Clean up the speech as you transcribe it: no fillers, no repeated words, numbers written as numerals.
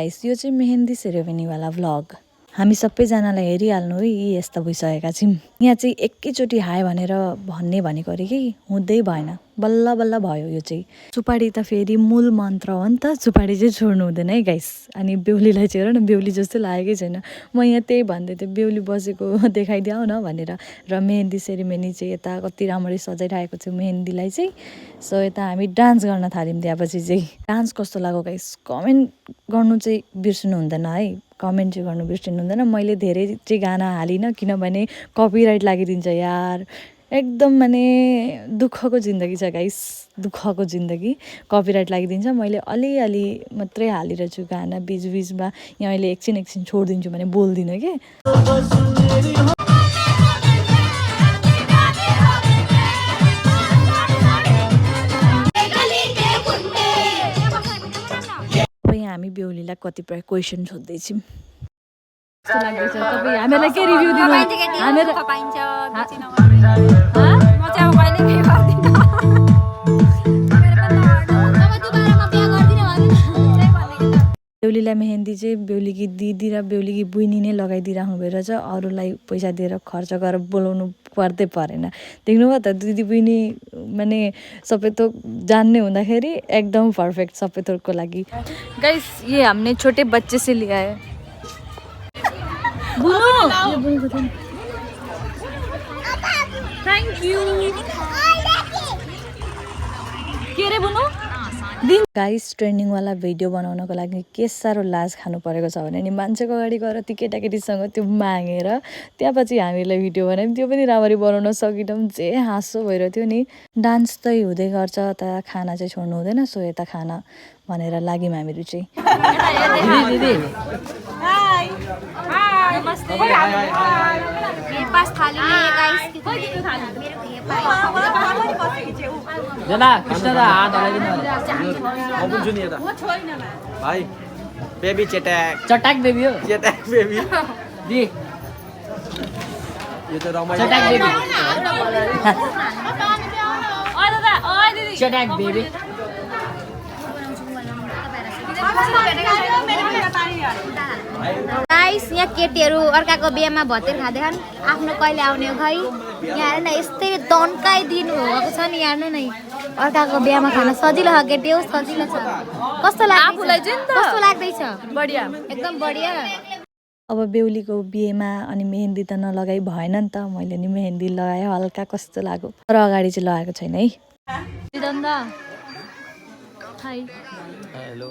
guys यो चाहिँ mehndi सेरेमनीवाला vlog हामी सबैजनालाई हेरिहाल्नु है यी यस्ता भइसकेका छौँ यहाँ चाहिँ एकैचोटि हाय भनेर भन्ने भनेको अरे कि हुँदै भएन बल्ल बल्ल भयो यो चाहिँ सुपारी त फेरि मूल मन्त्र हो नि त सुपारी चाहिँ छोड्नु हुँदैन है गाइस अनि बेहुलीलाई चाहिँ हेर न बेहुली जस्तो लागेकै छैन म यहाँ त्यही भन्दै थिएँ बेहुली बसेको देखाइदिऊ न भनेर र मेहेन्दी सेरेमनी चाहिँ यता कति राम्ररी सजाइरहेको छु मेहेन्दीलाई चाहिँ सो यता हामी डान्स गर्न थाल्यौँ त्यहाँपछि चाहिँ डान्स कस्तो लाग्यो गाइस कमेन्ट गर्नु चाहिँ बिर्सनु हुँदैन है कमेन्ट चाहिँ गर्नु बिर्सिनु हुँदैन मैले धेरै चाहिँ गाना हालिनँ किनभने कपिराइट लागिदिन्छ यार एकदम माने दुःखको जिन्दगी छ गाइस दुःखको जिन्दगी कपिराइट लागिदिन्छ मैले अलिअलि मात्रै हालिरहेको छु गाना बिचबिचमा यहाँ अहिले एकछिन छोडिदिन्छु भने बोल्दिनँ कि हामी बेहुलीलाई कतिपय क्वेसन सोध्दैछौँ हामीलाई के रिभ्यू दिनु बेहुलीलाई मेहेन्दी चाहिँ बेहुलीकी दिदी र बेहुलीकी बहिनी नै लगाइदिइराख्नु भएर चाहिँ अरूलाई पैसा दिएर खर्च गरेर बोलाउनु पर्दै परेन देख्नुभयो त दिदी बहिनी माने सबै थोक जान्ने हुँदाखेरि एकदम परफेक्ट सबै थोकको लागि गाइस ये हमने छोटे बच्चे से लिया है थैंक यू के रे बुनु गाइस ट्रेन्डिङवाला भिडियो बनाउनको लागि के साह्रो लाज खानु परेको छ भने नि मान्छेको अगाडि गएर ती केटाकेटीसँग त्यो मागेर त्यहाँपछि हामीलाई भिडियो बनायौँ त्यो पनि राम्ररी बनाउन सकेनौँ जे हाँसो भइरहेको थियो नि डान्स त हुँदै गर्छ त खाना चाहिँ छोड्नु हुँदैन सो यता खाना भनेर लाग्यौँ हामीहरू चाहिँ भाइ बेबी चटाक चटाक बेबी हो चटाक बेबी दी यो त रमाइलो चटाक बेबी चटाक बेबी गाइस यहाँ केटीहरू अर्काको बिहेमा भतेर खाँदैछन् आफ्नो कहिले आउने हो खै यहाँ हेर्न यस्तै तन्काइदिनु भएको छ नि हेर्नु नै अर्काको बिहेमा खान सजिलो छ केटी हो सजिलो छ कस्तो लाग्दैछ बढिया एकदम बढिया अब बेहुलीको बिहेमा अनि मेहेन्दी त नलगाइ भएन नि त मैले नि मेहेन्दी लगाएँ हल्का कस्तो लाग्यो तर अगाडि चाहिँ लगाएको छैन है हेलो